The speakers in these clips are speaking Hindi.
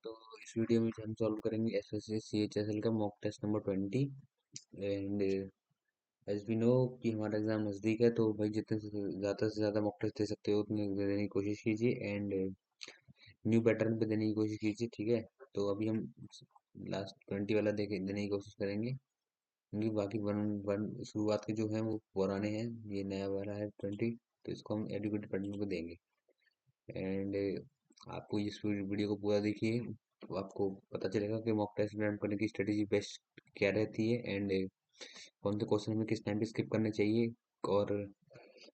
तो इस वीडियो में हम सॉल्व करेंगे एसएससी सीएचएसएल का mock test number 20। And as we know कि हमारा एग्जाम नज़दीक है, तो भाई जितने से ज़्यादा मॉक टेस्ट दे सकते हो उतने देने की कोशिश कीजिए एंड न्यू पैटर्न पे देने की कोशिश कीजिए, ठीक है। तो अभी हम लास्ट 20 वाला देने की कोशिश करेंगे, क्योंकि बाकी वन वन शुरुआत के जो हैं वो पुराने हैं, ये नया वाला है 20। तो इसको हम एडुकेटेड पैटर्न को देंगे। एंड आपको इस वीडियो को पूरा देखिए, तो आपको पता चलेगा कि मॉक टेस्ट में करने की स्ट्रेटेजी बेस्ट क्या रहती है एंड कौन से क्वेश्चन हमें किस टाइम पे स्किप करने चाहिए और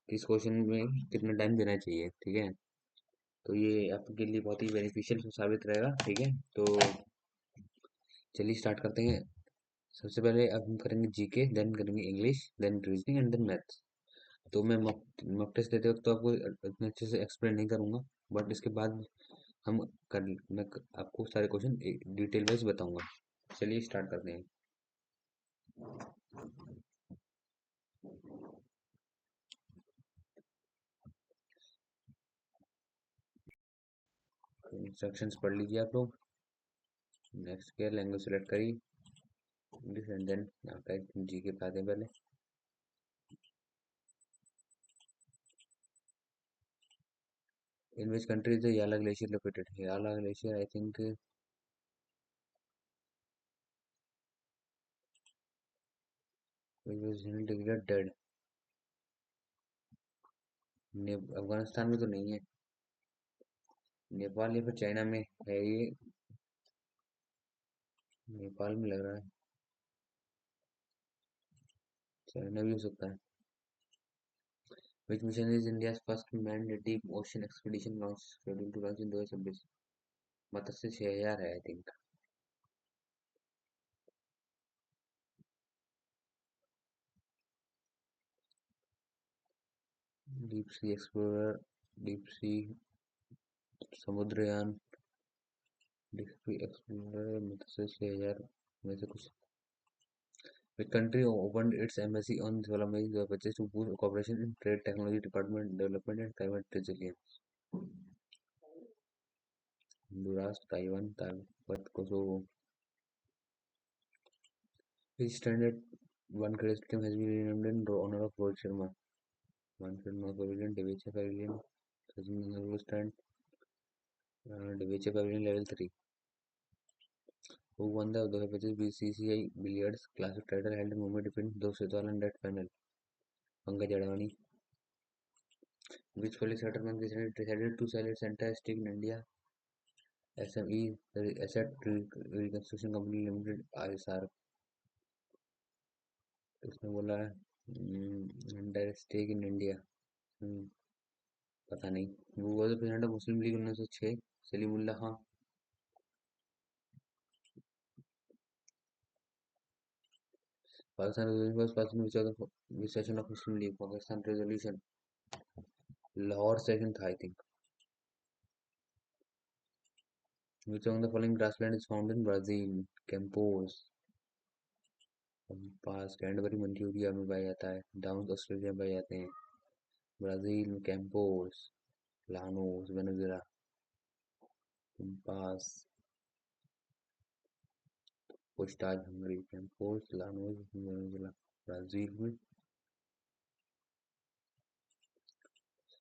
किस क्वेश्चन में कितना टाइम देना चाहिए, ठीक है। तो ये आपके लिए बहुत ही बेनिफिशियल साबित रहेगा, ठीक है। तो चलिए स्टार्ट करते हैं। सबसे पहले अब हम करेंगे जीके, देन करेंगे English, then reasoning and then maths. तो मैं मॉक टेस्ट देते वक्त तो आपको इतने अच्छे से एक्सप्लेन नहीं करूंगा, बट इसके बाद हम आपको सारे क्वेश्चन डिटेल वाइज बताऊंगा। चलिए स्टार्ट करते हैं। इंस्ट्रक्शंस पढ़ लीजिए आप लोग। नेक्स्ट केयर लैंग्वेज सेलेक्ट करी, इंग्लिश एंड देन यहाँ पे जी के बता दें पहले। इन विच कंट्री इज द याला ग्लेशियर लोकेटेड? याला glacier I think dead. Afghanistan में तो नहीं है, नेपाल या फिर चाइना में है ये। नेपाल में लग रहा है, चाइना भी हो सकता है। Which mission is India's first manned deep ocean expedition launch scheduled to launch in 2026? Matsya 6000 है I think. Deep sea explorer, deep sea Samudrayaan, deep sea explorer Matsya 6000 में से कुछ। Which country opened its embassy on 16 May 2025 to boost cooperation in trade, technology, development and climate resilience? Honduras, Taiwan, Taiwan, Kosovo. Which standard one credit system has been renamed in honor of Rohit Sharma? Manfred North Pavilion, Devicha Pavilion, Sachin Tendulkar stand, Devicha Pavilion level 3. Who won the 2025 BCCI Billiards Classic title held in Mumbai between Dhruv Sitwal and that final? Pankaj Advani. Which public sector bank decided to sell its entire stake in India SME Asset Reconstruction Company Limited ISR? उसने बोला है entire stake in India। पता नहीं। वो was president of Muslim League 1906, Salimullah Khan. Pakistan resolution was passed in which session of Muslim League? Pakistan resolution Lahore session था I think. Which among the following grassland is found in Brazil? Campos, pass Cadbury Manchuria में पाया जाता है, डाउन ऑस्ट्रेलिया में पाए जाते हैं। ब्राजील में कैंपोस, लानोस वेनेजुएला, पास पोस्टाज Hungary, Campos Llanos Venezuela, Brazil में।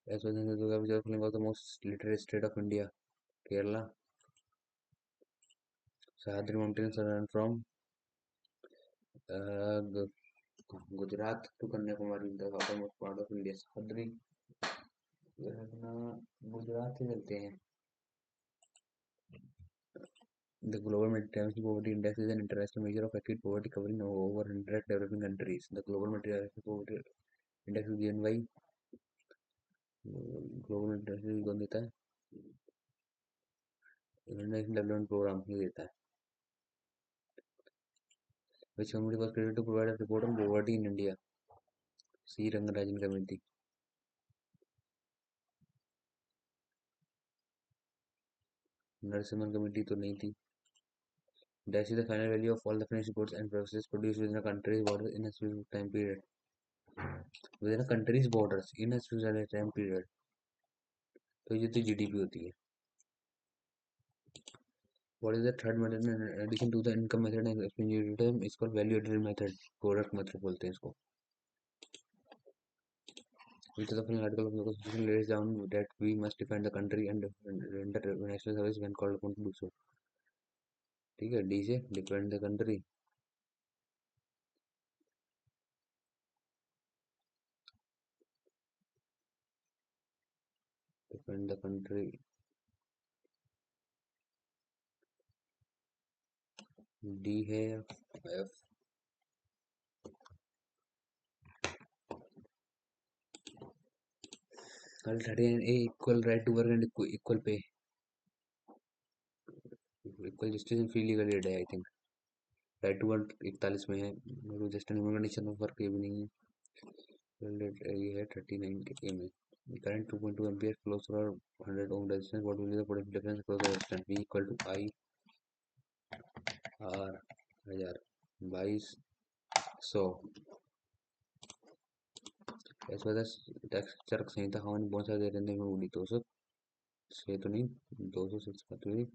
the most literate state of India? Kerala. Sahyadri Mountains run from Gujarat to Kanyakumari, the southernmost part of India. Sahyadri Gujarat से चलते हैं। The Global Multidimensional Poverty Index is an international measure of acute poverty covering over 100 developing countries. The Global Multidimensional Poverty Index is given by Global Multidimensional कौन देता है? International Development Program ही देता है। Which committee was created to provide a report on poverty in India? C. Rangarajan Committee. Narasimhan committee तो नहीं थी। Dash is the final value of all the finished goods and services produced within a country's borders in a specific time period. Within a country's borders in a specific time period. तो ये तो जीडीपी होती है। What is the third method in addition to the income method and expenditure term is called value added method, product method बोलते हैं इसको. Which of the following article of the Constitution lays down that we must defend the country and render national service when called upon to do so. ठीक है, डी से defend the country. Defend the country. D है. F. Article 39 A equal right to work and equal pay. Equal justice and free legal aid है I think. Right to work 41 में है. Just an condition of work ये भी नहीं है. ये है 39 के में. Current 2.2 ampere flows for 100 ohm resistance. What will be the potential difference across the resistance. V equal to I R 1000 2200. ऐसा था टैक्स चरक संहिता हवन बहुत सारे दे रहे हैं. उड़ी 200 6 तो नहीं 206 का तो नहीं.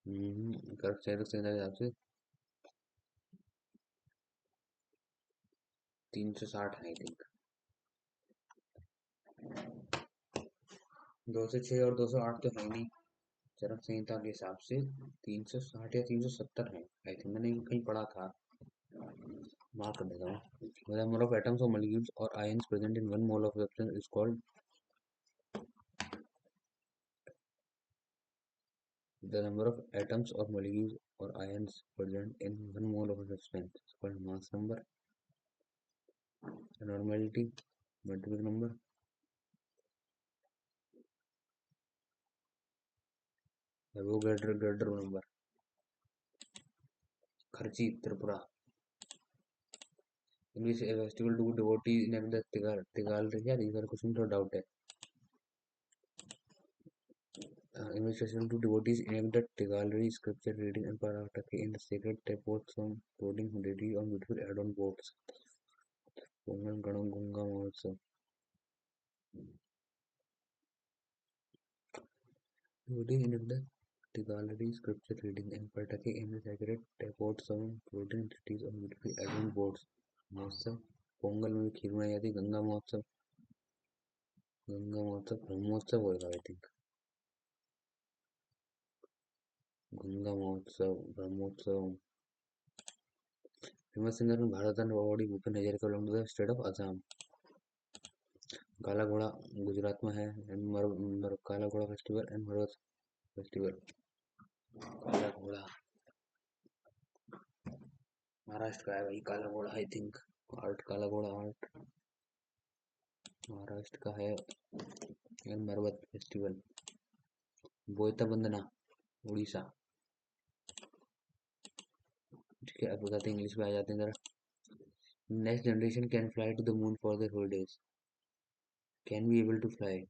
चरक संहिता के हिसाब से 360 है आई थिंक. 206 और 208 तो है नहीं. चरक संहिता के हिसाब से 360 या 370 है आई थिंक. मैंने कहीं पढ़ा था. मार्क कर देता हूँ. The number of atoms or molecules or ions present in 1 mole of substance is called. The number of atoms or molecules or ions present in 1 mole of a substance is called mass number, normality, atomic number. Avogadro number. खर्ची Tripura. English a festival to devotees named the Tigal. Yeah, these are questions for doubt है. English festival to devotees named the Tigalri scripture reading and Parataki in the sacred Tepotsam boarding ready on beautiful add-on boats. Pongal Ganam Gunga Mahotsav. Devotees named the Tigalri scripture reading and Parataki in the sacred Tepotsam boarding cities on beautiful add-on boats. महोत्सव. पोंगल में खीर बनाई जाती है. गंगा महोत्सव. ब्रह्मोत्सव होगा आई थिंक. गंगा महोत्सव ब्रह्मोत्सव. फेमस सिंगर में Bharat Ratna awardee Bhupen Hazarika belong to the state of Assam. Kala Ghoda Gujarat में है. काला घोड़ा फेस्टिवल एंड मरवत फेस्टिवल. काला घोड़ा महाराष्ट्र का है भाई. काला घोड़ा आई थिंक. आर्ट काला घोड़ा आर्ट महाराष्ट्र का है. एंड मरवत फेस्टिवल. बोयता बंदना उड़ीसा. ठीक है, अब बताते हैं इंग्लिश में आ जाते हैं जरा. Next generation can fly to the moon for their holidays. Can be able to fly.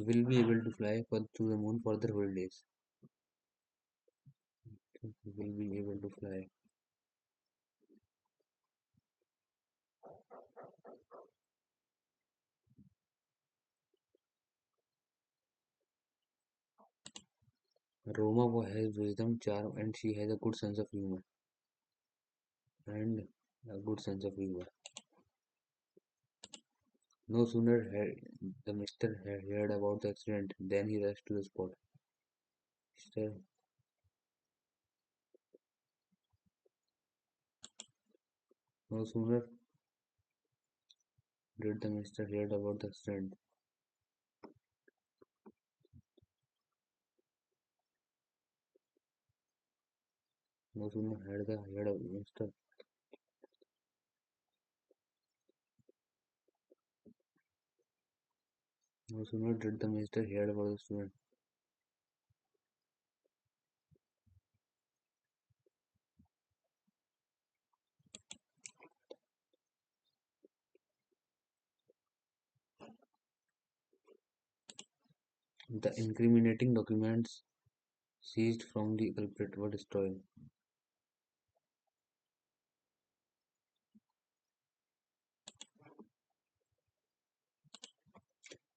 Will be able to fly to the moon for their holidays. Will be able to fly. Roma has wisdom, charm, and she has a good sense of humor. And a good sense of humor. No sooner had the Mister had heard about the accident than he rushed to the spot. Mister, no sooner did the Mister heard about the accident. No sooner had the heard of Mister. No sooner did the Mister heard about the student. The incriminating documents seized from the culprit were destroyed.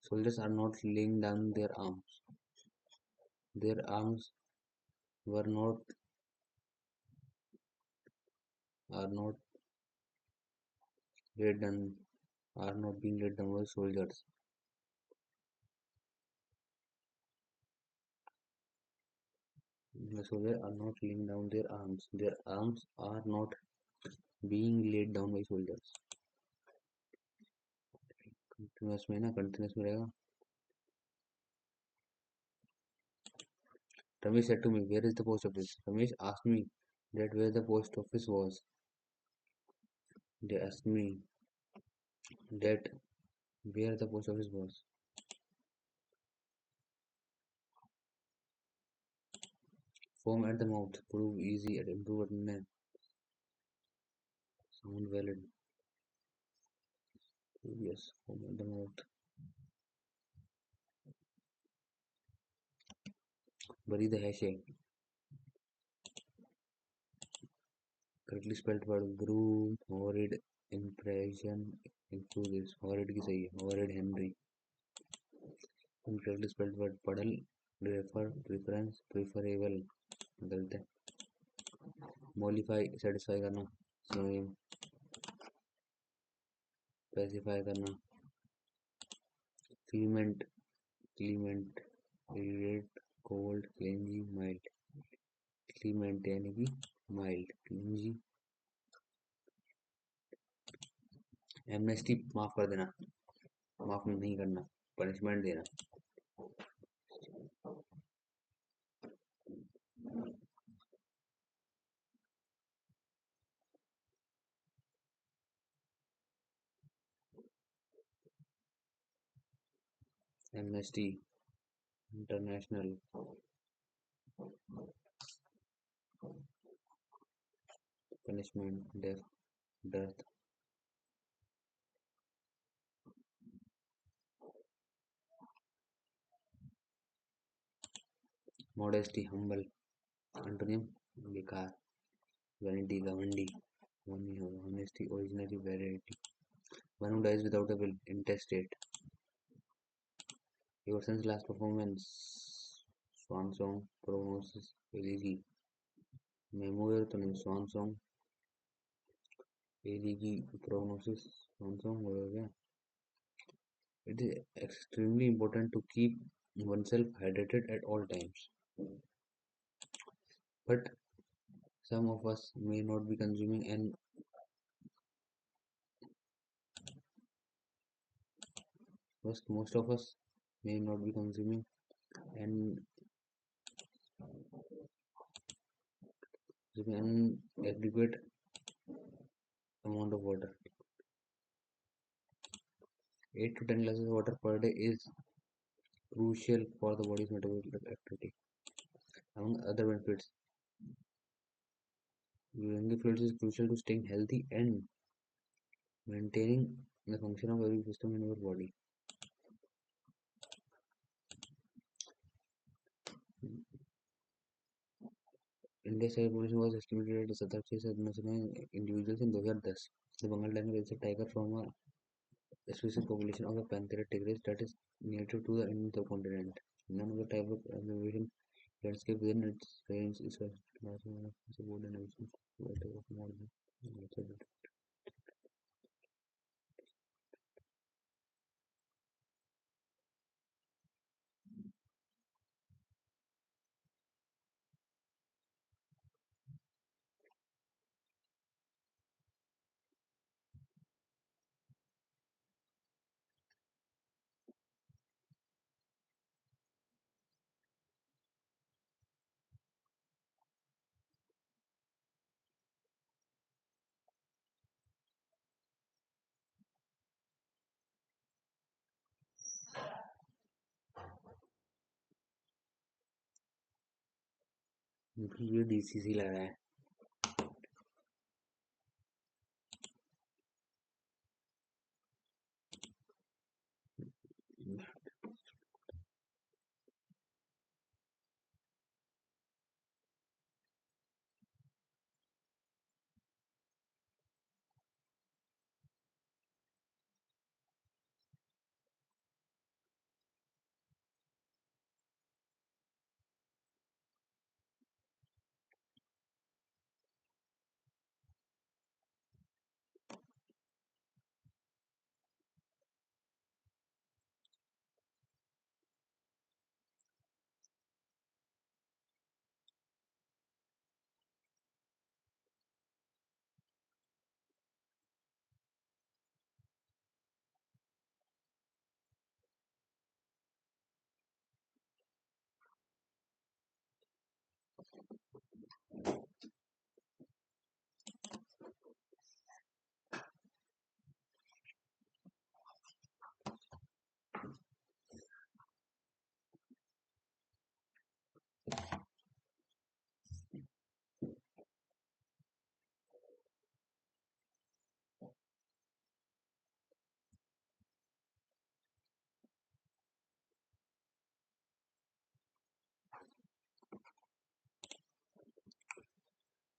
Soldiers are not laying down their arms. Their arms were not are not laid down are not being laid down by soldiers. The soldiers are not laying down their arms. Their arms are not being laid down by soldiers. Continuous में ना कंटिन्यूअस में रहेगा. Ramesh said to me, "Where is the post office?" Ramesh asked me that where the post office was. They asked me that where the post office was. Foam at the mouth. Prove easy and improve attendance. Sound valid. Yes. Foam at the mouth. Bury the hashtag. Correctly spelled word. Groom. Horrid. Impression. Include this. Horrid की सही है. Horrid Henry. Incorrectly spelled word. Puddle. Refer. Preference. Preferable. गलत है. Mollify. Satisfy करना. Synonym. Pacify करना. Clement. Clement. Irritate. Cold. Clingy. Mild. Clement यानी कि mild. Clingy. Amnesty माफ कर देना. माफ नहीं करना. Punishment देना. Amnesty International. Punishment. Death. Death. Modesty. Humble. Antonym. बेकार. Vanity. घमंडी. Honesty. Originally. Verity. One who dies without a will. Intestate. Everson's last performance. Swan song. Prognosis. Elegy. Memoir तो नहीं. Swan song. Elegy. Prognosis. Swan song हो गया. It is extremely important to keep oneself hydrated at all times. But some of us may not be consuming and most of us may not be consuming an adequate amount of water. 8 to 10 glasses of water per day is crucial for the body's metabolic activity. Among other benefits, using fluids is crucial to staying healthy and maintaining the function of every system in your body. India's tiger population was estimated at 7,600 individuals in 2010. The Bengal tiger is a tiger from a species population of the Panthera tigris that is native to the Indian subcontinent. None of the type of conservation landscape within its range is supported and ये DCC लगा है.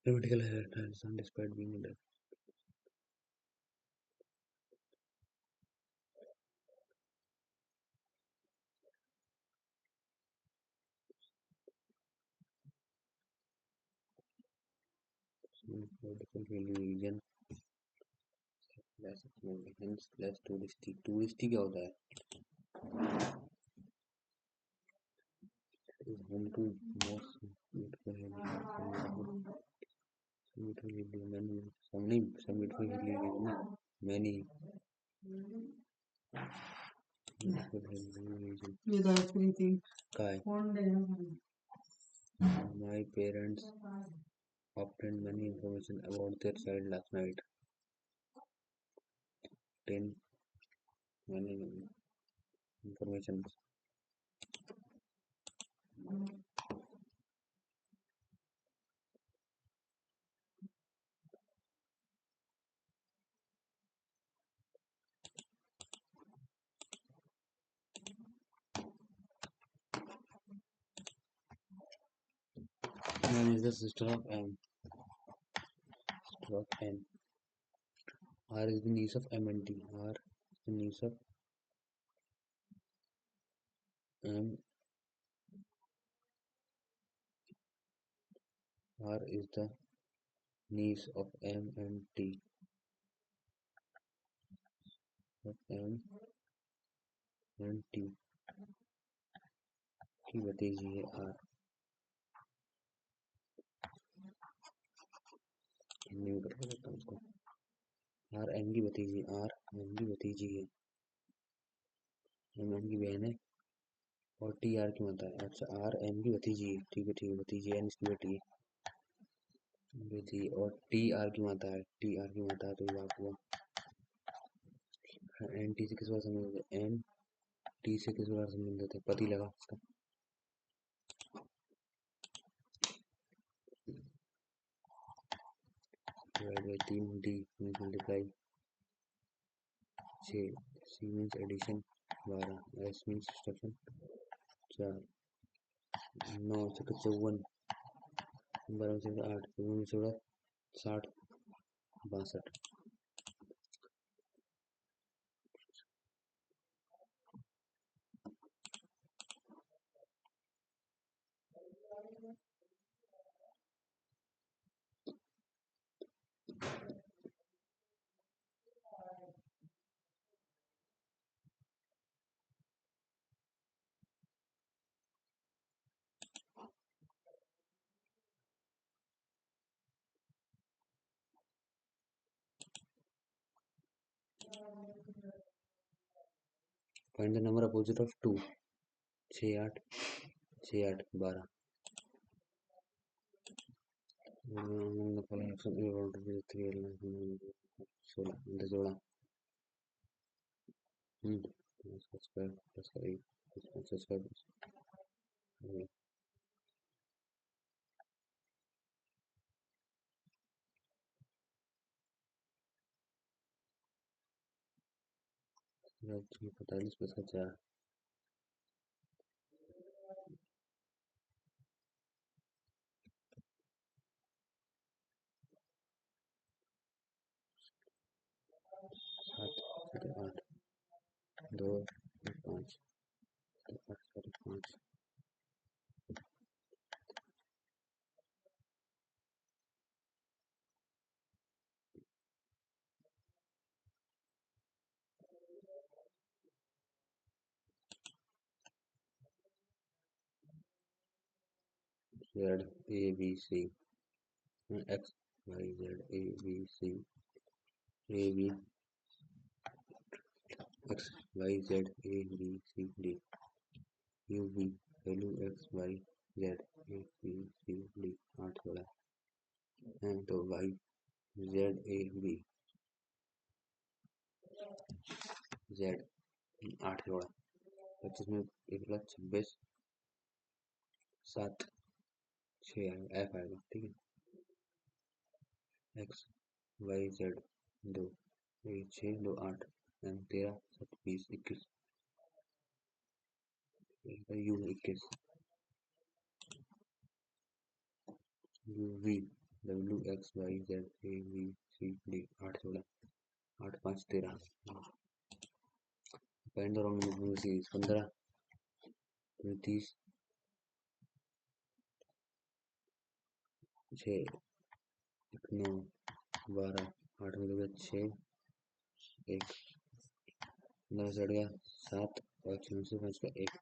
Grammatical error translation despite being in the political religion less hence less touristy. Touristy क्या होता है? Is home to most beautiful many some beautiful many beautiful काय my parents obtained many information about their child last night. 10 many information. M is the sister of M. Sister of N. R is the niece of M and T. R is the niece of M. R is the niece of M and T. Of M and T. की भतीजी है R. हिंदी में करके देता हूँ उसको. R M की भतीजी R M की भतीजी है. M N की बहन है और T R की माता है. अच्छा R M की भतीजी है. ठीक है भतीजी है. N इसकी बेटी है. बेटी और T R की माता है. T R की माता है तो ये बाप हुआ. N T से किस बार संबंधित है? N T से किस बार संबंधित है? पति लगा उसका. 3 D means multiply 6 C means addition 12 S means subtraction 4 9 से 54 12 से 8 में से 60 62 Find the number opposite of 2 6 8 6 8 12 among the following options we want to be 3 16 16 plus square plus 8 plus square plus 45 plus 4 7 8 2 5 8 5 Z A B C X Y Z A B C A B X Y Z A B C D U V W X Y Z A B C D 8 जोड़ा है तो Y Z A B Z 8 जोड़ा 25 में 1,26,7 6 एफ आएगा ठीक है। X Y Z 2 1 6 2 8 M 13 7 20 21 U 21 U V W X Y Z A B C D 8 जोड़ा 8 5 13 पॉइंट रॉन्ग नंबर सीरीज 15 30 6 9 12 8 में 6 1 9 चढ़ गया 7 और 6 से 5 का 1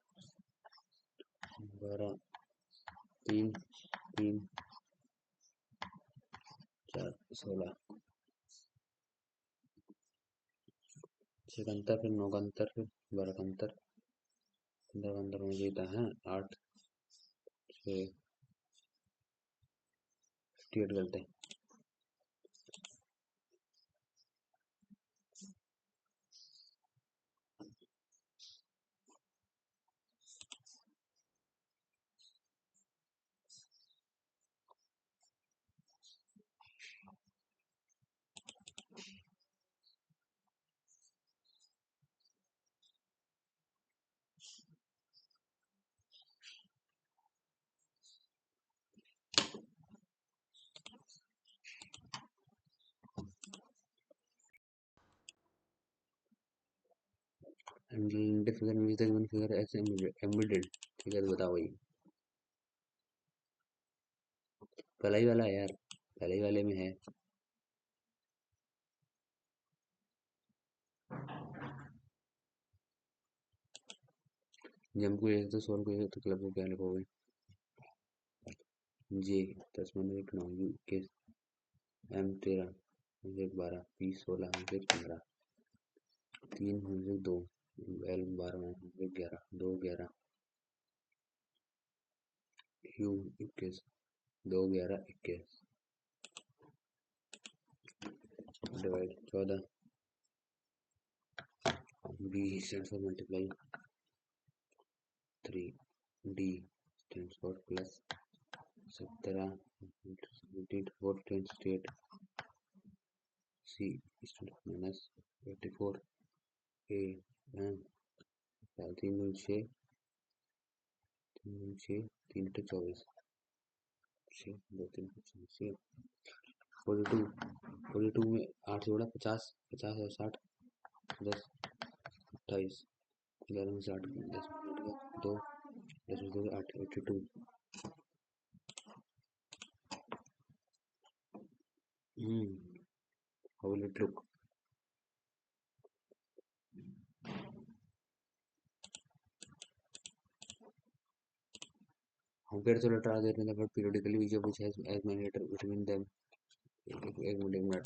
12 3 3 4 16 6 का अंतर फिर 9 का अंतर फिर 12 का अंतर 15 का अंतर मुझे देता है 8 6 58 करते हैं। फिगर में तकरीबन फिगर ऐसे एम्बेडेड ठीक है तो बताओ भाई पहला ही वाला है यार पहले ही वाले में है जम को एक तो सोल को एक तो क्लब को क्या लिखोगे जे 10 में 1 9 U 21 M 13 1 12 20 16 1 15 3 2 L 12 11 2 11 U 21 2 11 21 divide 14 B stands for multiply 3 D stands for plus 17 4 28 C stands for minus 84 A M 3 6 3 6 3 24 6 2 3 6 42 42 में 8 जोड़ा 50 50 और 60 10 28 11 में 60 10 में 2 10 में 2 8 82 how will it look compared to the letter other than the word periodically which of which has as many letters between them एक मिनट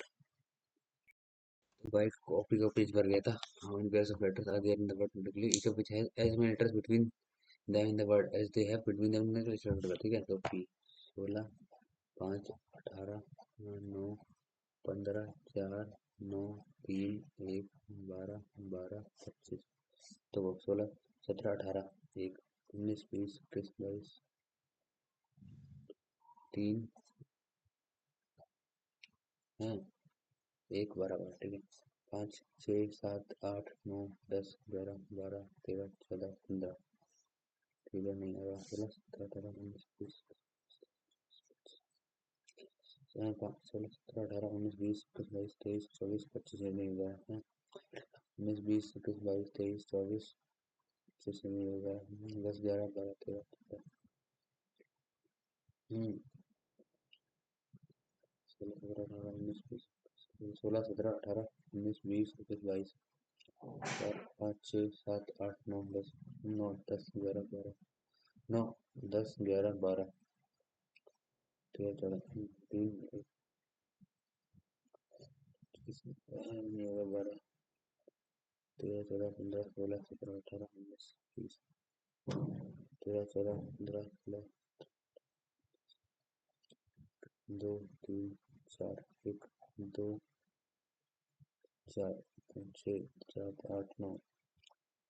भाई कॉपी का पेज भर गया था how many pairs of letters are there in the word periodically each of which has as many letters between them in the word as they have between them in the letter ठीक है तो p 16 5 18 9 15 4 9 3 1 12 12 25 तो 16 17 18 1 19 20 21 22 3 है 1 12 12 ठीक है 5 6 7 8 9 10 11 12 13 14 15 ठीक है नहीं आएगा 16 17 18 19 20 16 17 18 19 20 21 22 23 24 25 नहीं हुआ है 19 20 21 22 23 24 25 नहीं होगा 10 11 12 13 16 17 18 19 20 16 17 18 19 20 21 22 4 5 6 7 8 9 10 9 10 11 12 9 10 11 12 13 14 3 नहीं होगा 12 13 14 15 16 17 18 19 20 13 14 15 16 दो तीन चार, एक दो चार पाँच छः सात आठ नौ,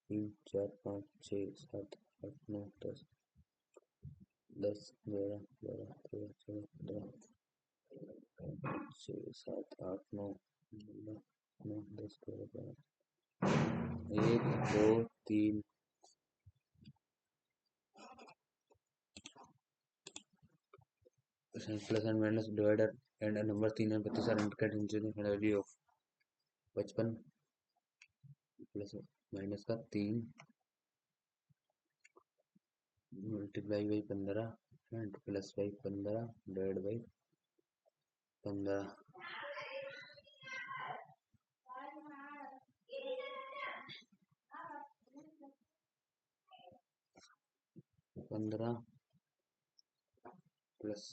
तीन चार पाँच छः सात आठ नौ दस, दस ग्यारह बारह तेरह चौदह पंद्रह, छः सात आठ नौ, नौ नौ दस ग्यारह बारह, एक दो तीन, plus and minus divider and a number 3 and 32 are indicated in the value of 55 plus minus का 3 multiply by 15 and plus by 15 divide by 15, 15 plus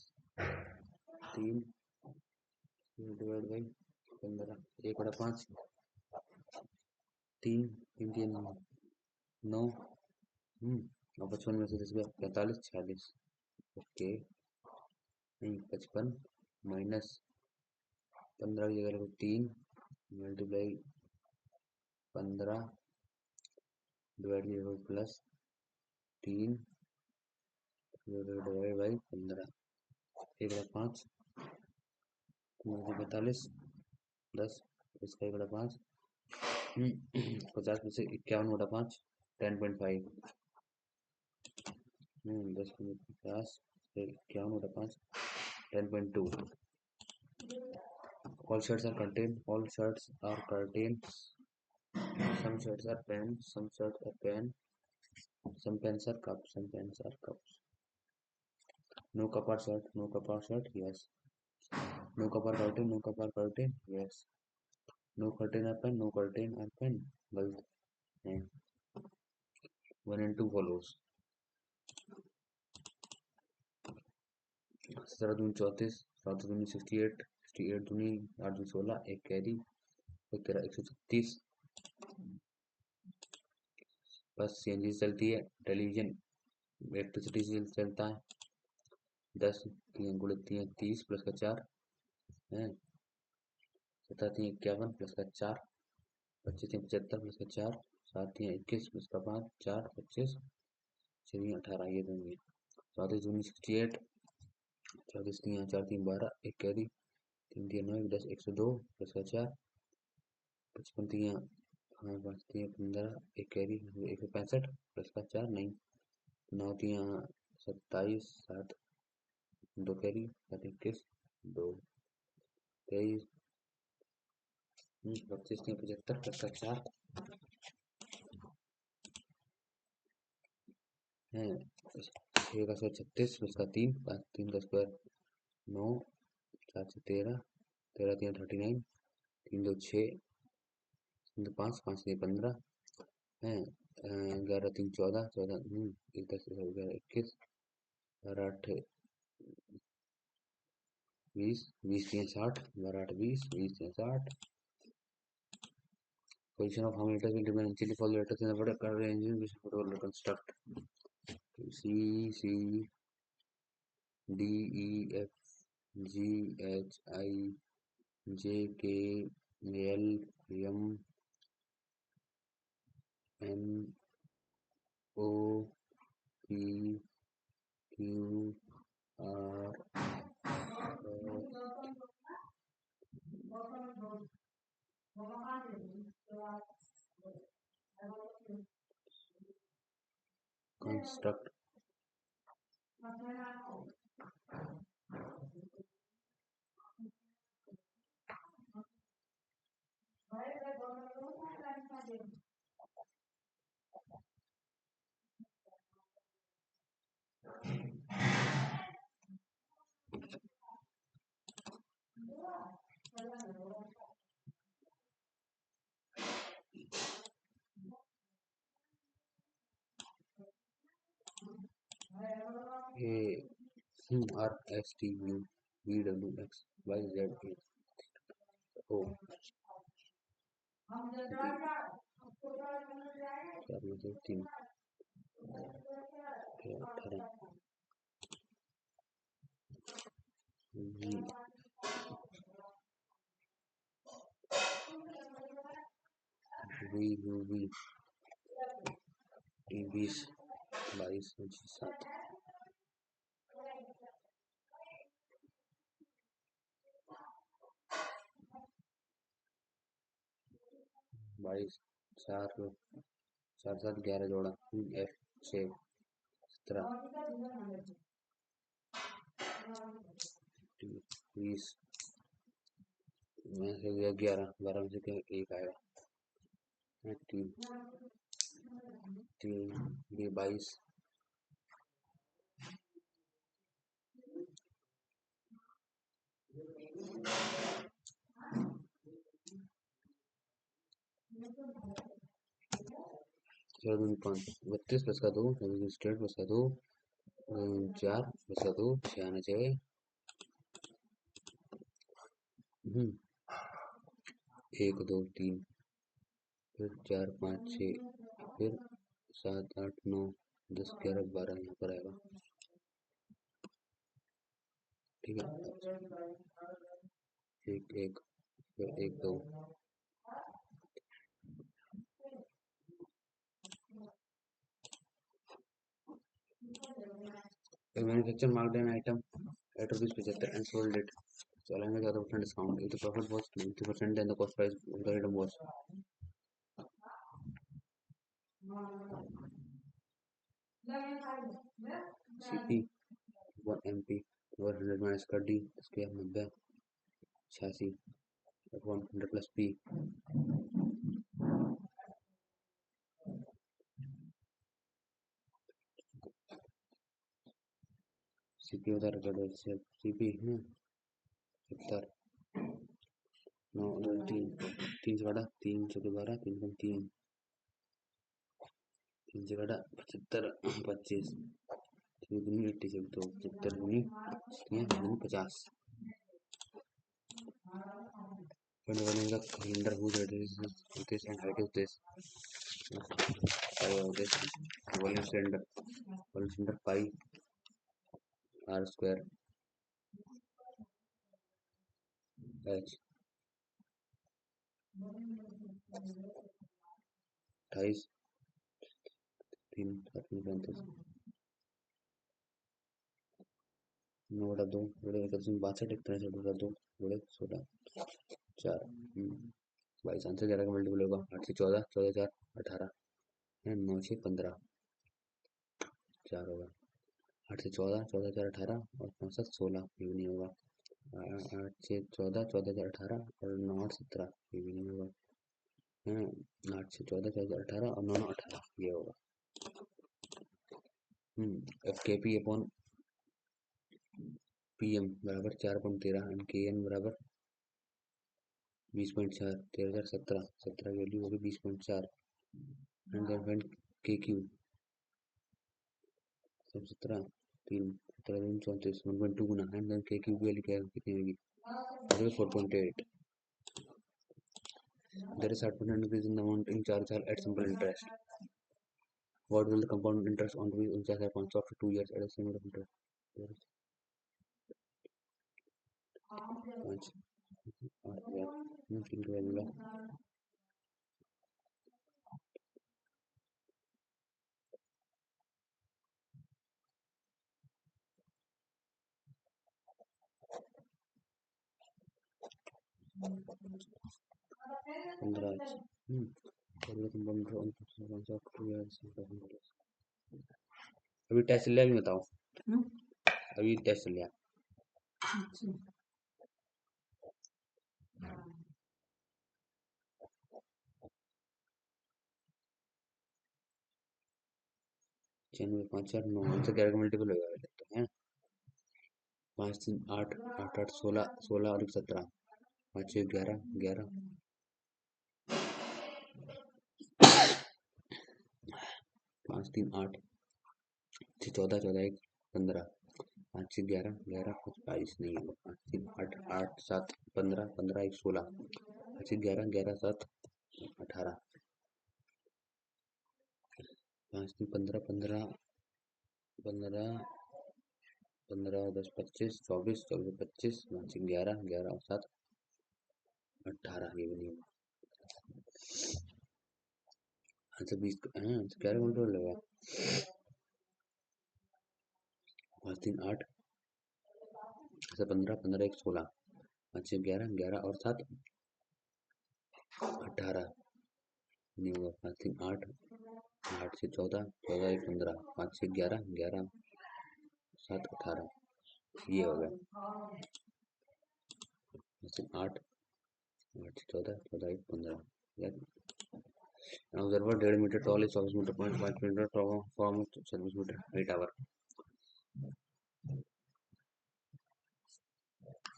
3 divide by 15, 1/5, 3 3 3 9, और 55 में से 10 गया 45 46, ओके। नहीं 55 माइनस 15 की जगह 3 multiply 15 divide by plus 3 divide by 15, 1/5, 45 10, इसका 1/5, 50 में से 51/5 10.5, 10 में 50 से 51/5 10.2. All shirts are curtains. Some shirts are pants. Some shirts are pen. Some pens are cups. Some pens are cups. No cup or shirt. No cup or shirt. Yes. No cup or curtain. No cup or curtain. Yes. No curtain or pen. No curtain or pen. गलत है. 1 and 2 follows. 17 दूनी 34, 7 दूनी 68, 68 दूनी 8 दूनी 16, एक कैरी, और तेरा 136। बस सीएनजी चलती है, टेलीविजन इलेक्ट्रिसिटी से चलता है। 10 3 गुणित 3 30 प्लस का 4 है, 7 3 51 प्लस का 4, 25 3 75 प्लस का 4, 7 3 21 प्लस का 5 4 25, 6 18, ये दूंगी 34 दूनी 68, 34 3 4 3 12, एक कैरी, 3 3 9 10 102 प्लस का 4, 55 3 हाँ 5 3 15, एक कैरी 165 प्लस का 4 नहीं, 9 3 27 7, 2 कैरी 7 21 2 23, 25 3 75 प्लस का 4 है, 6 का 136 प्लस का 3 5 3 का स्क्वायर 9, 4 से 13, 13 3 39, 3 2 6, 3 2 5 5 3 15 है, 11 3 14 14 10 11 21, 12 8 20 20 3 60, 12 8 20 20 3 60। Position of how many letters will remain until all letters in the word are arranged in which will construct. C C D E F G H I J K L M N O P Q R construct. A R S T U V W X Y Z A O D 3 18 V U V T 20 22 7 22 4 4 7 11 जोड़ा एफ 6 17 20 में से 11 12 में से क्या एक आएगा 3 3 ये 22 5 32 प्लस का 2 स्टेट प्लस का 2 4 प्लस का 2 6 आना चाहिए 1 2 3 फिर 4 5 6 फिर 7 8 9 10 11 12 यहाँ पर आएगा ठीक है 1 1 फिर 1 2 manufacture marked an item at ₹75 and sold it. So allowing a 30% discount. If the profit was 90%, then the cost price of the item was CP 1 MP 100 minus का D इसके 90 86 100 plus P CP बता रहा है CP 70 9 3 3 से घटा 3 से 12 3 कम 3 3 से घटा 75 25 3 दूनी 86 तो 70 दूनी 50 running the calendar whose address is this and height is this this volume cylinder pi r square h 28 3 7 35 9 बटा 2 बड़े 62 एक तरह से बटा 2 बड़े 16 4 22 आंसर 11 का मल्टीपल होगा 8 से 14 14 4 18 है 9 से 15 4 होगा 8 से 14 14 4 18 और 5 7 16 ये भी नहीं होगा 8 से 14 14 4 18 और 9 8 17 ये भी नहीं होगा 8 से 14 14 18 और 9 9 18 ये होगा FKP अपॉन PM बराबर 4.13 एंड KN बराबर 20.4 13 17 17 वैल्यू होगी 20.4 एंड देन फाइंड KQ 17 3 17 34 1.2 गुना एंड देन KQ की वैल्यू क्या कितनी होगी 4.8 there is 60% increase in the amount in charge at simple interest what will the compound interest on to be in charge at after 2 years at a similar interest 5 8 3 का मिला 15 अभी टेस्ट लिया भी बताओ अभी टेस्ट लिया चैनल 5 4 9 आंसर 11 का मल्टीपल होगा लगता है 5 3 8 8 8 16 16 और 17 5 6 11 11 5 3 8 6 14 14 1 15 5 6 11 11 कुछ 22 नहीं होगा 5 3 8 8 7 15 15 1 16 5 6 11 11 7 18 5 3 15 15 15 15 10 25 24 24 25 5 11 11 और 7 18 ये भी नहीं होगा। अच्छा 20 हाँ तो 11 कंट्रोल लगा। 5 3 8 अच्छा 15 15 1 16 5 6 11 11 और 7 18 नहीं होगा। 5 3 8 8 से 14 14 1 15 5 से 11 11 7 18 ये हो गया। 5 से 8 8 से 14 14 1 15 observer 1.5 meter tall 24 meter 5 meter form 26 meter height our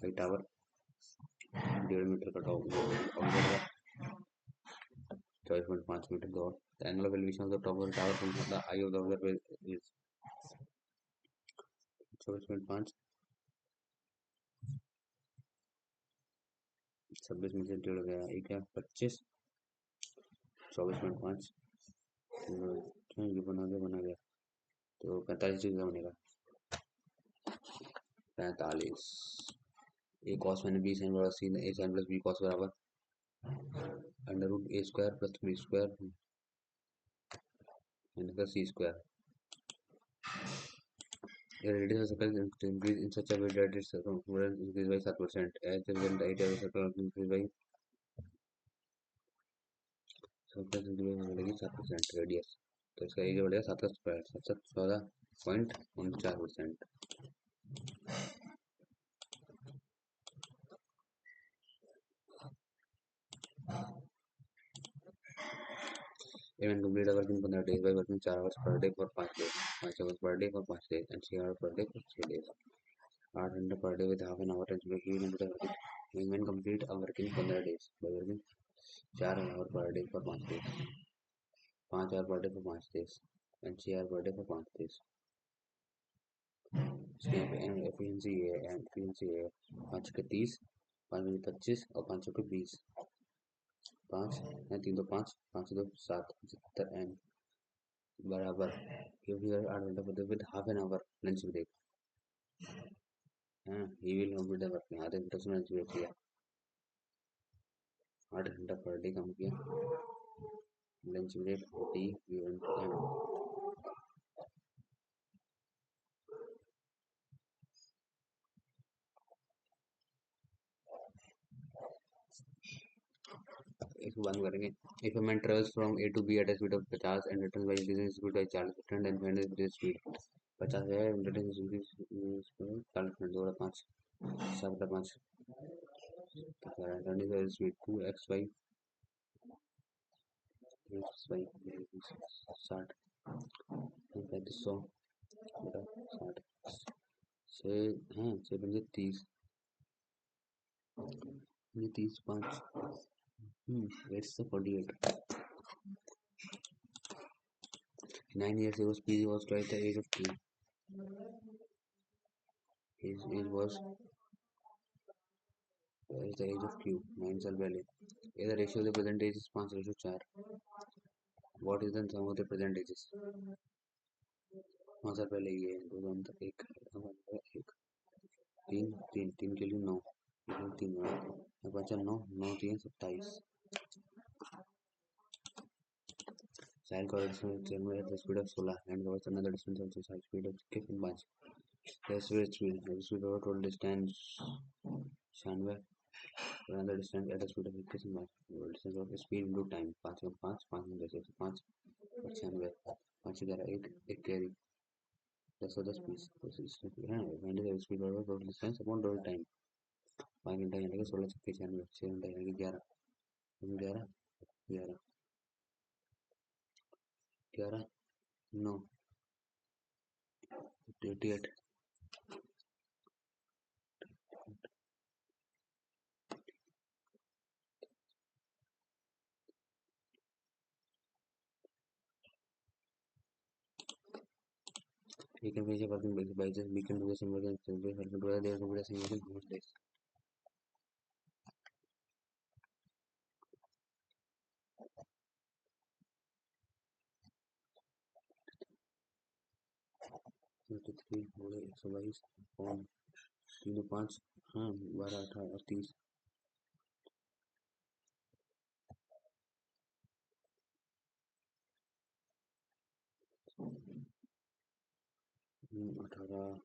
1.5 meter का टॉप ऑब्जर्वर 24.5 मीटर दौड़ the angle of elevation of the top of the tower from the eye of the observer is 24.5 26 में से 1.5 गया एक है 25 24.5 ये बना गया तो 45 डिग्री बनेगा 45 ए कॉस मैंने बी साइन बराबर C A sine plus B cos बराबर under root A square plus B square plus C square radius of circle increase in such a way that its circumference increase by 7%. As a result, the area of the circle increase by circumference increase बढ़ेगी 7% रेडियस तो इसका एरिया बढ़ेगा 7 का square 714.4%। Even complete a work in 15 days by working 4 hours per day for 5 days, 5 hours per day for 5 days, and 3 hours per day for 3 days. 8 घंटे per day with half an hour lunch break. When complete a work in 15 days by working 4 hours per day for 5 days, 5 hours per day for 5 days, and 6 hours per day for 5 days. Efficiency है 5 के 30 5 में 25 और 5 के 20 5 है 3 तो 5 5 2 7 75 एन बराबर क्योंकि 8 घंटा पढ़ते with half an hour lunch break हाँ he will complete the work आधे घंटे से लंच ब्रेक किया 8 घंटा पर डे काम किया लंच ब्रेक 40 गिवन एम इसको बंद करेंगे if a man travels from A to B at a speed of 50 and returns by increasing his speed by 40% and finds his speed 50 है returning his speed 40% 2 5 7 5 returning his speed 2x by 60 3500 बटा 60 से हाँ 6 बजे 30 ये 30 5 it's the 48 9 years ago speed was twice the age of Q his age was twice the age of Q 9 साल पहले the ratio of the present age is 5:4 what is the sum of the present ages 5 साल पहले ये 2 1 3 3 3 के लिए 9 3 5 9 9 3 27 Sine coordinates at the speed of 16 and covers another distance of the speed of 5. The speed over total distance Shanway another distance at the speed of 5. Distance of the speed into time 5 और 5 5 में 10 5 और 96 5 11 1 carry 10 और 10 20 है find the speed over total distance upon total time 5 घंटा यानी कि 16 छक्के 96 6 घंटा यानी कि 11 11 11 11 9 88 You can measure working by just we can do the simulation there will be a simulation most days. 23 होड़े 122 कौन 3 5 हाँ 12 18 और 30 18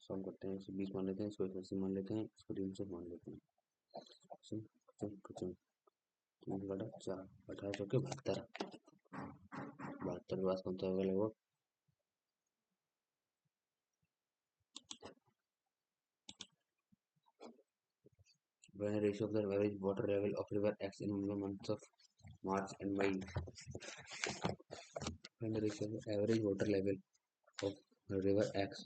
सम करते हैं 120 मान लेते हैं इसको 180 मान लेते हैं इसको 300 मान लेते हैं कचम कचम कचम 3 बटा 4 18 चौके 72 72 के बाद कौन सा होगा लगभग when a ratio of the average water level of river X in the months of March and May when the ratio of the average water level of river X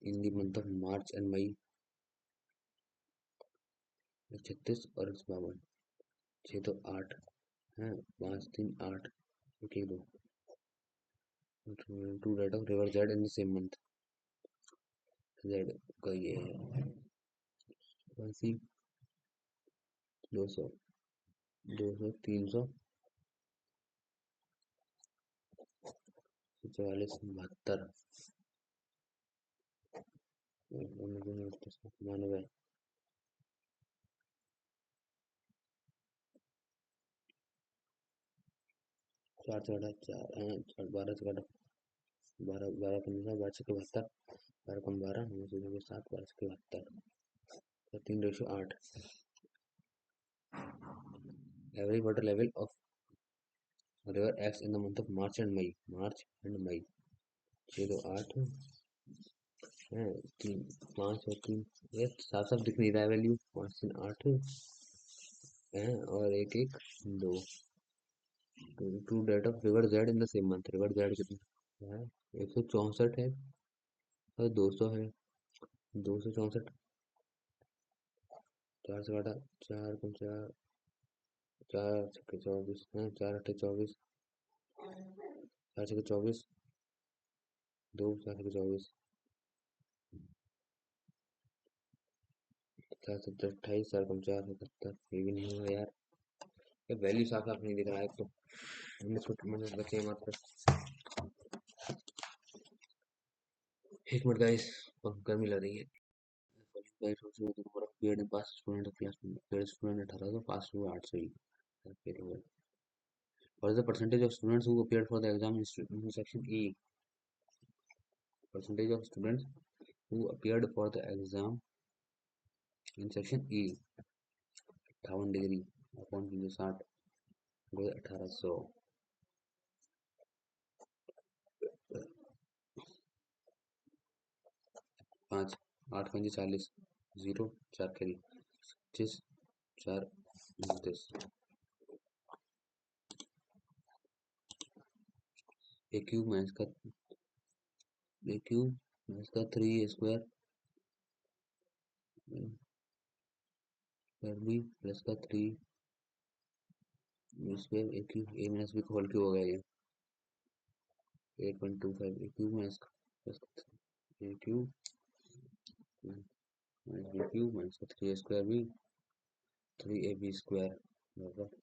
in the month of March and May 36 और 52 6 तो 8 है 5 3 8 1 1 2 to rate of river Z in the same month Z का ये है 80 200 200 300 44 72 99 4 से घटा 4 12 से घटा 12 12 15 12 से 72 12 कम 12 9 से 7 12 से 72 3 ratio 8 average water level of river x in the month of March and May 6 तो 8 है 3 5 और 3 ये साफ साफ दिख नहीं रहा है वैल्यू 5 3 8 है और 1 1 2 to date of river Z in the same month river Z कितना है 164 है और 200 है 264 4 से घटा 4 कम 4 4 छक्के 24 है 4 अट्ठे 24 4 छक्के 24 2 4 छक्के 24 4 7 28 4 कम 4 77 ये भी नहीं होगा यार ये वैल्यू साफ साफ नहीं दिख रहा है तो मैंने बचे मात्र 1 मिनट गाइस गर्मी लग रही है guys number of period pass student of class period student 18 तो पास हुए 800 ही फिर what is the percentage of students who appeared for the exam in section E percentage of students who appeared for the exam in section E 58 degree upon 360 1800 5 8 5 40 0 4 carry 25 4 29 a cube minus का 3 स्क्वायर बी प्लस का 3 square a cube a minus b का होल क्यूब हो गया ये 8.25 a cube minus plus a cube minus b cube minus का 3 स्क्वायर बी 3ab स्क्वायर बराबर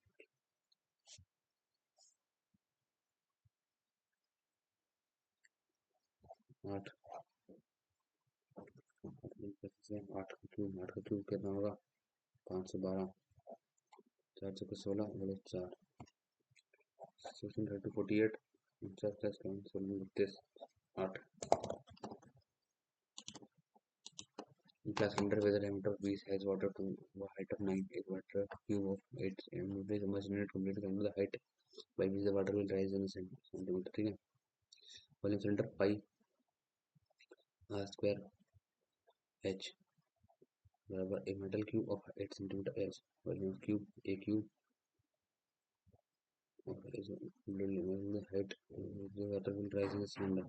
8 8 का क्यूब कितना होगा 512 4 से 16 बड़े 4 16 48 50 plus 32 8 class under where the diameter of B has water to the height of 9 is water cube of 8 cm is must unit completely under the height by which the water will rise in centimeter ठीक है volume cylinder pi R square H बराबर एक metal cube of 8 centimeter H volume cube A cube of the height the water will rise in the cylinder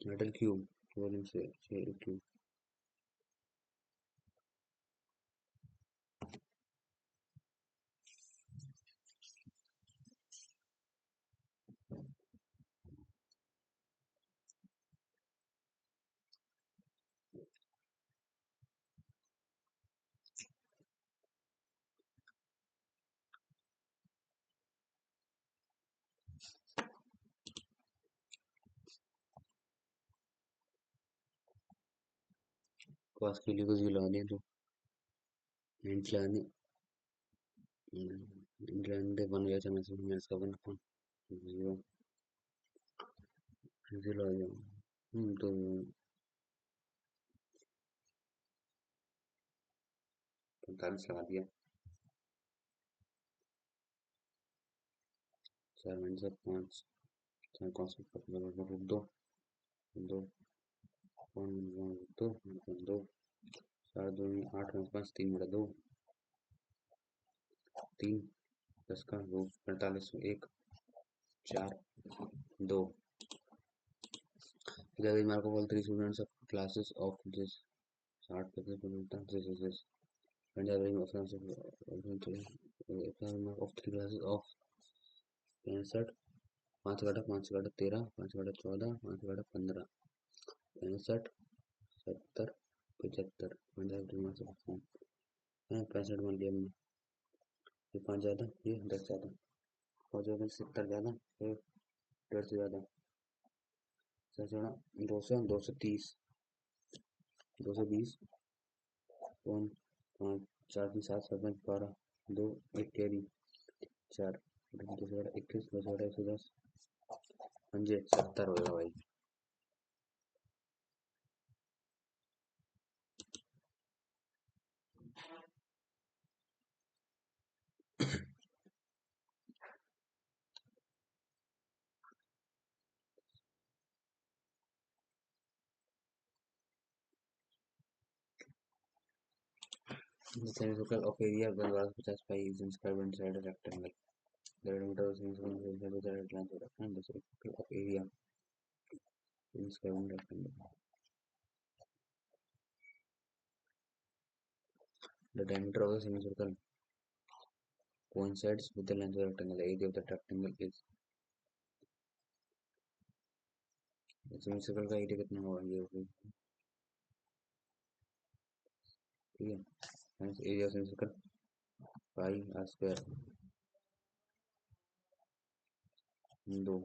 metal cube volume से क्यूब कॉस के लिए कुछ भी लगा दिया तो एंड लाने एंड लाने वन गया था मैसेज में इसका वन कौन जीरो ऐसे लगा दिया तो 45 लगा दिया 4 मिनट से 5 चार कौन सा रुक दो दो दो दो 4 2 8 5 3 बटा 2 3 10 का 2 45 1 4 2 Marco all three students of classes of this 60% this is this and average of three classes of 65 5 घटा 5 घटा 13 5 घटा 14 5 घटा 15 65 70 75 65 मान लिया हमने ये 5 ज़्यादा ये 10 ज़्यादा 5 में 70 ज़्यादा फिर 1.5 से ज़्यादा 200 230 220 1 5 4 की 7 7 12 2 1 कैरी 4 21 10 110 5 70 होगा भाई The semicircle of area 150 pi is inscribed inside a rectangle. The diameter of the semicircle is the length of the rectangle. The circle of area is inscribed in rectangle. The diameter of the semicircle coincides with the length of the rectangle. The area of the rectangle is semicircle का एरिया कितना होगा ये ठीक है area of semicircle pi R square 2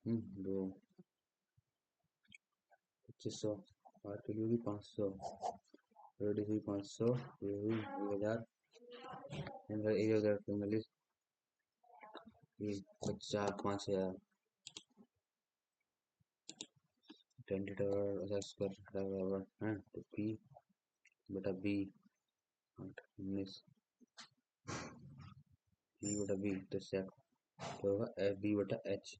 2 2500 R के लिए भी 500 रेडियस हुई 500 ये हुई 1000 area of the rectangle is ये 5000 10 लीटर स्क्वायर बराबर है तो पी बटा बी 19 बी बटा बी तो सेक क्या होगा एफ बी बटा एच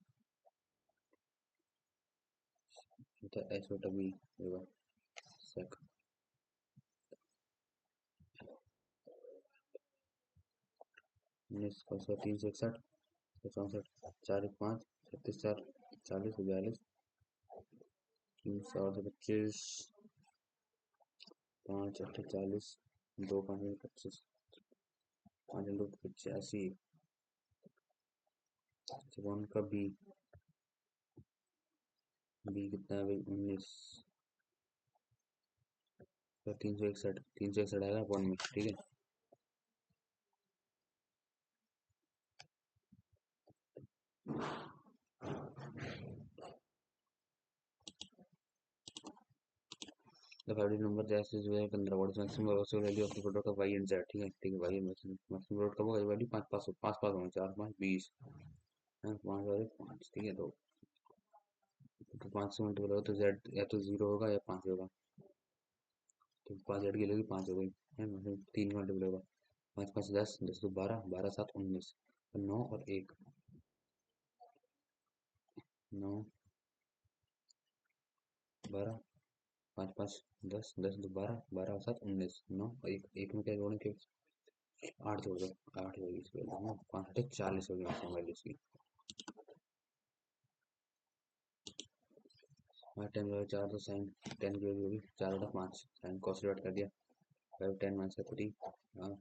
बटा बी होगा सेक 19 का 361 64 4 5 36 4 40 42 325 5 8 40 2 5 25 5 2 85 वन का बी कितना है भाई 19 तो 361 आएगा वन में ठीक है The Friday number जैसे जो है 15 what maximum value of the product of Y and Z ठीक है वाई एंड मैक्सिमम प्रोडक्ट का वैल्यू 5 होंगे 4 5 20 है 5 वाले 5 ठीक है तो 5 से मल्टीपल होगा तो जेड या तो 0 होगा या 5 होगा तो 5 जेड की लोगी 5 हो गई है मतलब 3 मल्टीपल होगा 5 5 10 10 तो 12 12 7 19 9 और 1 9 12 5 5 10 10 तो 12 12 और 7 19 9 और 1 में क्या जोड़ें के 8 जोड़ दो 8 होगी इसकी वैल्यू 5 40 होगी मैक्सिमम वैल्यू इसकी 10 4 तो साइन 10 की वैल्यू होगी 4 बटा 5 साइन कॉस डिवाइड कर दिया 5 10 माइनस का 3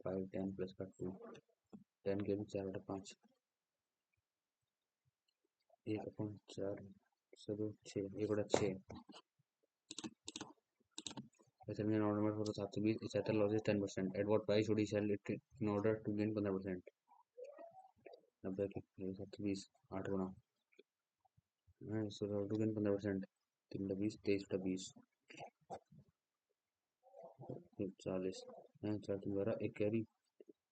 5 10 प्लस का 2 10 की वैल्यू 4 बटा 5 1 अपन 4 से 2 6 1 बटा 6 Assessment order number for the 720 is at a loss is 10%. At what price should he sell it in order to gain 15%? 90 के 720 8 गुना 15%। 3 20 23 20 40 4 12 1 कैरी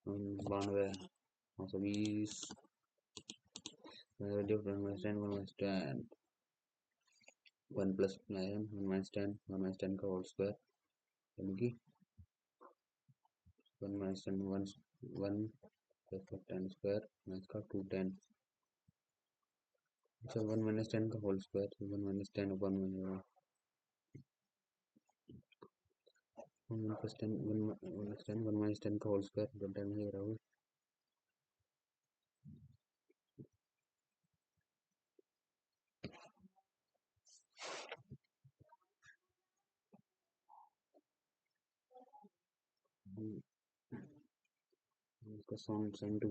92 520 10 1 प्लस 9 1 -10 1 -10 का होल स्क्वायर यानी कि 1 -10 1 प्लस 10 स्क्वायर माइनस का 210। अच्छा 1 - 10 का होल स्क्वायर 1 - 10 अपन 1 प्लस 10 1 - 10 1 - 10 का होल स्क्वायर 10 में रहोगे। इसका साइन टू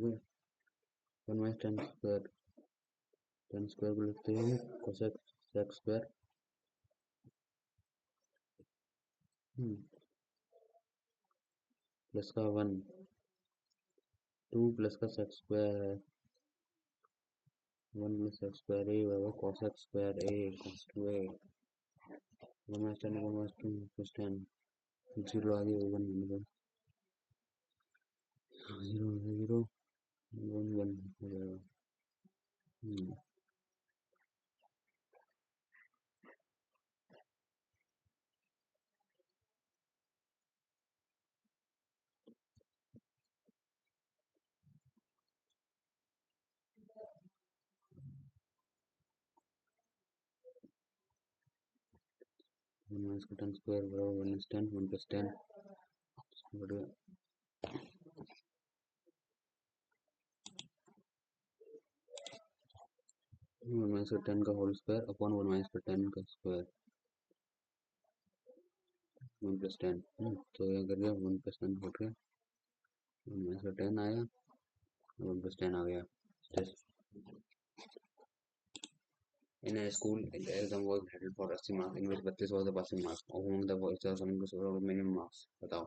1 - 10 स्क्वायर 10 स्क्वायर को लिखते हैं कोसेक सेक स्क्वायर प्लस का 1 2 प्लस का सेक स्क्वायर है 1 प्लस सेक स्क्वायर ए बराबर कोसेक स्क्वायर ए cos 2a 1 - 10 1 - 2 प्लस 10 0 आ गया 1 0 0 1 1 हो जाएगा। 1 माइनस का 10 स्क्वायर बराबर 1 - 10 1 प्लस 10 बटे 1 माइनस का 10 का होल स्क्वायर अपॉन 1 माइनस का 10 का स्क्वायर 1 प्लस 10 तो ये कर दिया 1 प्लस 10 हो गया 1 माइनस का 10 आया 1 प्लस 10 आ गया। In a school, the exam was headed for 80 marks, in which 32 was the passing marks, of whom the voice was coming to minimum marks. बताओ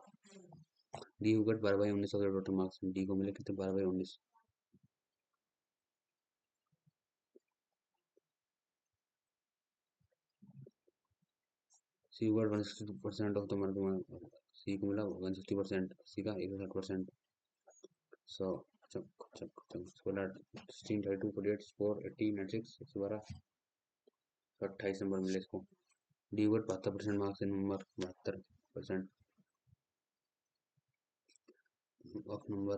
डी को 12/19 of the total marks D को मिले कितने 12/19 सी को 160% ऑफ द मार्क सी को मिला 160% सी का 61%। सो चक चक चक स्कोर 16 32 48 स्कोर 80 96 112 28 नंबर मिले इसको। डी को 72% marks in number 72% of number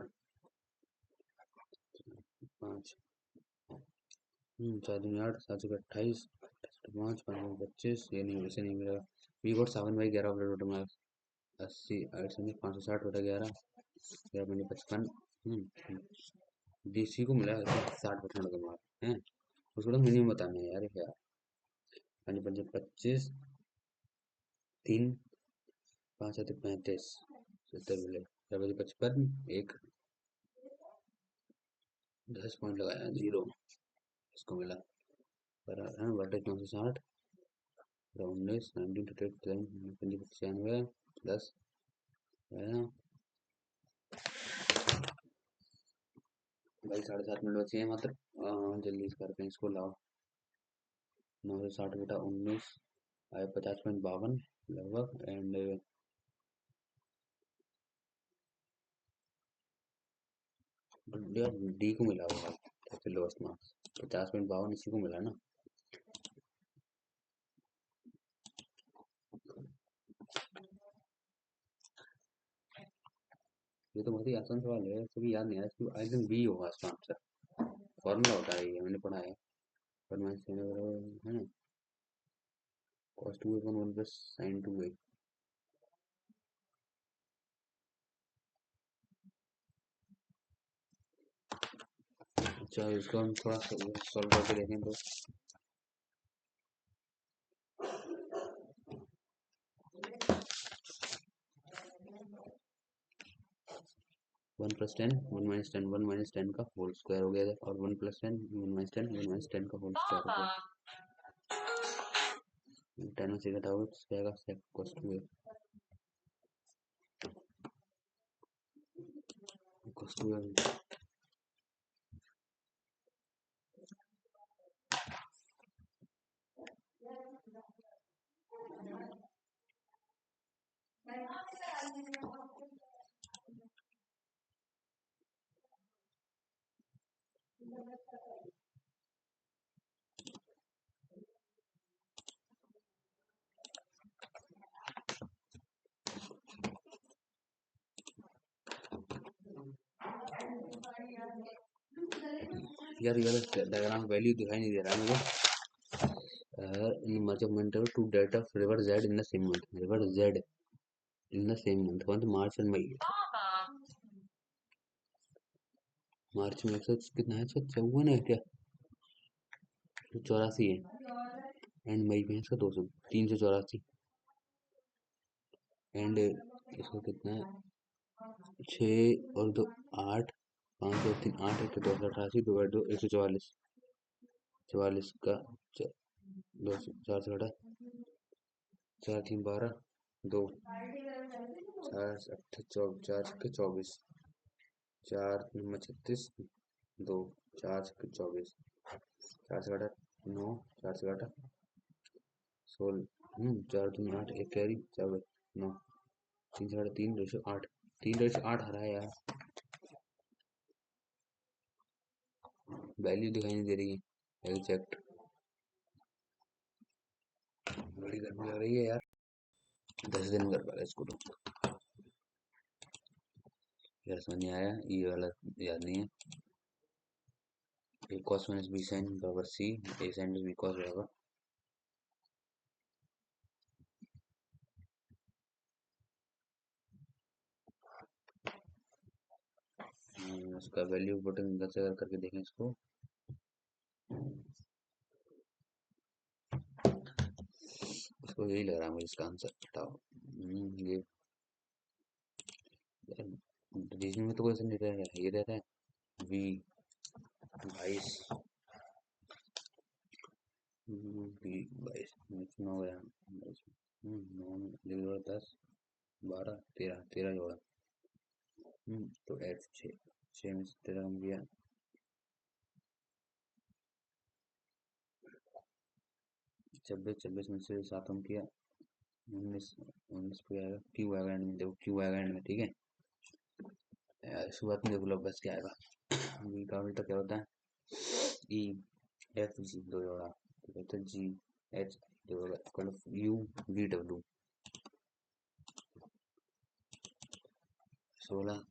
5 4 दूनी 8 7 से 28 5 5 25 ये नहीं वैसे नहीं मिलेगा। We got 7/11 of the total marks 80 8 से 560 बटा 11 11 55 डीसी को मिला 60% का मार्क है उसको तो मिनिमम बताना है यार यार 5 5 25 3 5 7 35 70 मिले 55 एक 10 पॉइंट लगाया 0 इसको मिला पर बटे 960 19 19 95 10 भाई 7.5 मिनट बचे हैं मात्र जल्दी से करते हैं इसको लाओ 960 बटा 19 आए 50.52 लगभग एंड डी को मिला होगा सबसे लोएस्ट मार्क्स 50.52 इसी को मिला ना। ये तो बहुत ही आसान सवाल है सभी याद नहीं आया इसको आई थिंक बी होगा इसका आंसर फॉर्मूला होता है ये मैंने पढ़ा है पर मैं है ना cos 2 1 1 plus sin 2a अच्छा इसको हम थोड़ा सॉल्व करके देखें तो 1 + 10 1 - 10 1 - 10 का होल स्क्वायर हो गया था और 1 + 10 1 - 10 1 - 10 का होल स्क्वायर हो गया 10 में से घटाओ तो जाएगा sec cos 2a cos 2a यार ये वाला डायग्राम वैल्यू दिखाई नहीं दे रहा है मुझे। In much of month to date of river Z in the same month, river Z in the same month, month March and May. March में 100 कितना है, 154 है क्या, 184 है। एंड मई में इसका 200, 384। एंड इसका कितना है, 6 और 2 8, 5 और 3 8, 188, 2 144, 44 का 4 से 4 3 12, 2 4 8 4 4 24, 4 36, 2 4 24, 4 से 9, 4 से 16, 4 3 8, एक कैरी 4 9, 3 3 8, 3/8 हरा है यार, वैल्यू दिखाई नहीं दे रही है एग्जैक्ट। बड़ी गर्मी लग रही है यार, 10 दिन कर पा रहा इसको तो। यार समझ नहीं आया, ये वाला याद नहीं है। ए cos माइनस बी साइन बराबर C, A sine B cos रहेगा। उसका वैल्यू बटन कैसे करके देखें इसको। इसको यही लग रहा है मुझे इसका आंसर, बताओ। ये रीजनिंग में तो कोई ऐसा नहीं रह रहा है, ये रह रहा है वी 22, वी 22 9 ग्राम, 9 10 12 13 13 जोड़ा। तो एफ 6 में से 13 कम किया, 26 में से 7 कम किया, 19 पे आएगा, क्यू आएगा एंड में, देखो क्यू आएगा एंड में, ठीक है। शुरुआत में देखो लो बस क्या आएगा। वी का उल्टा क्या होता है, ई एफ जी 2 जोड़ा, तो कहते हैं जी एच 2 जोड़ा इक्वल यू वी डब्ल्यू 16।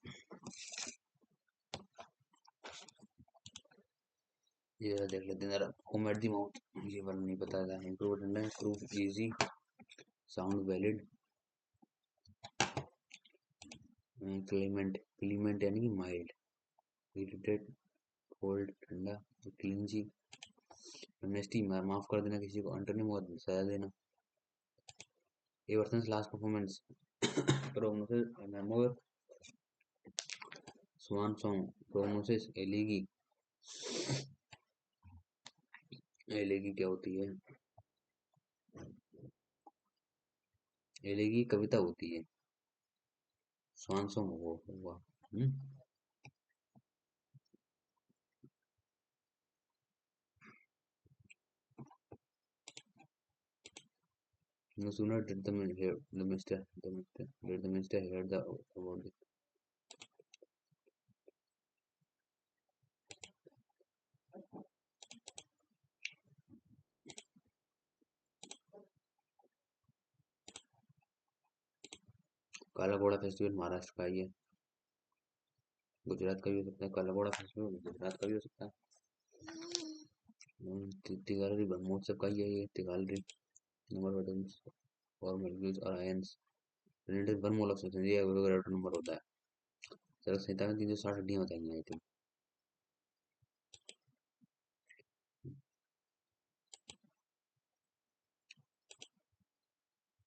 ये वाला देख लेते हैं जरा, होम एट दी माउथ, ये वाला नहीं पता था। Improve attendance, proof easy, sound valid, clement, clement यानी कि माइल्ड, इरिटेट कोल्ड ठंडा, क्लीन जी, एमनेस्टी माफ कर देना किसी को, अंटोनिम सजा देना, ए वर्सेस last performance, prognosis memoir, swan song, prognosis elegy, elegy क्या होती है, एलिगी कविता होती है, स्वान सॉन्ग वो हुआ। No sooner did the minister hear the about it. काला घोड़ा फेस्टिवल महाराष्ट्र का ही है, गुजरात का भी हो सकता है, काला घोड़ा फेस्टिवल गुजरात का भी हो सकता है। तिगालरी ब्रह्मोत्सव का ही है ये, तिगालरी नंबर ऑफ और मॉलिक्यूल्स और ions related 1 mole of substance, ये एवोगाड्रो नंबर होता है। चलो संहिता में 360 हड्डियां बताएंगे आई थिंक।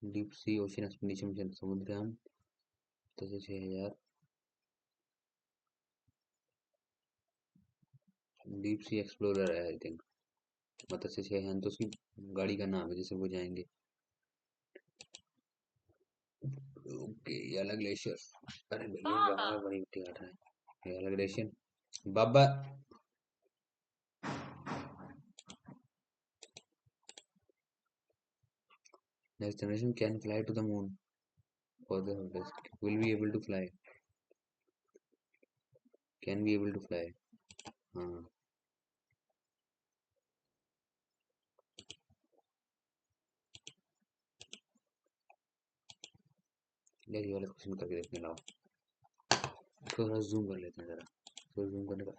डीप सी ocean exploration mission Samudrayaan 6000, deep sea explorer है आई थिंक, मतलब से 6 तो उसकी गाड़ी का नाम है जिसे वो जाएंगे। ओके ये अलग ग्लेशियर, अरे भैया बाबा बड़ी मिट्टी काट रहा है, ये अलग ग्लेशियर बाबा। Next generation can fly to the moon for the will be able to fly, can be able to fly, हाँ। ये वाला क्वेश्चन करके देखने लाओ, इसको थोड़ा जूम कर लेते हैं जरा, तो जूम करने का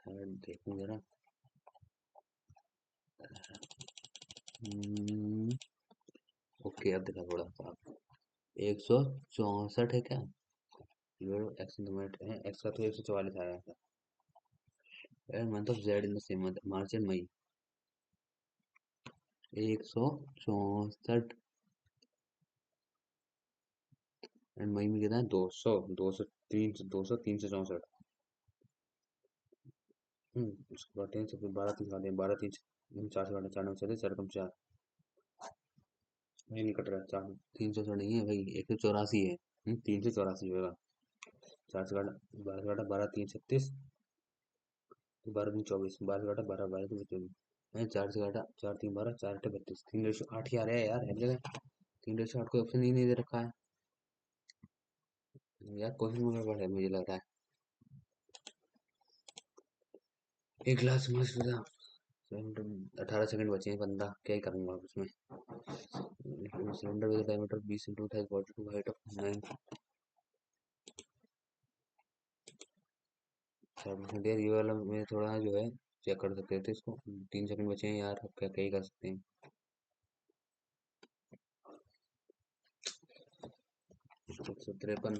देखूं जरा, ओके, अब दिखा थोड़ा सा। 164 है क्या? एक्स इन द मिनट है, एक्स का तो 144 आया था। Month of Z in the same month, March and May. 164, and May में कितना है? 200, 203, 200, 364। उसके बाद 10 से फिर 12 3 काटे, 12 3 4 से काटे, 4 9 चले, 4 कम 4। ये नहीं कट रहा, 4 364 नहीं है भाई, 184 है। 384 होगा। 4 से काटा, 12 से काटा, 12 3 36, 12 दिन 24, 12 से काटा, 12 12 दिन 24। 4 से काटा, 4 3 12, 4 8 32, 3:8 ही आ रहा है यार हर जगह। 3:8 कोई ऑप्शन ही नहीं दे रखा है यार, क्वेश्चन में गड़बड़ है मुझे लग रहा है। एक गिलास मस्त था। 18 सेकंड बचे हैं, बंदा क्या ही करूंगा अब उसमें। सिलेंडर विद डायमीटर 20 इंटू है, 42 हाइट ऑफ 9। 4% यार, ये वाला में थोड़ा जो है चेक कर सकते थे इसको। 3 सेकंड बचे हैं यार, अब क्या क्या ही कर सकते हैं। 153।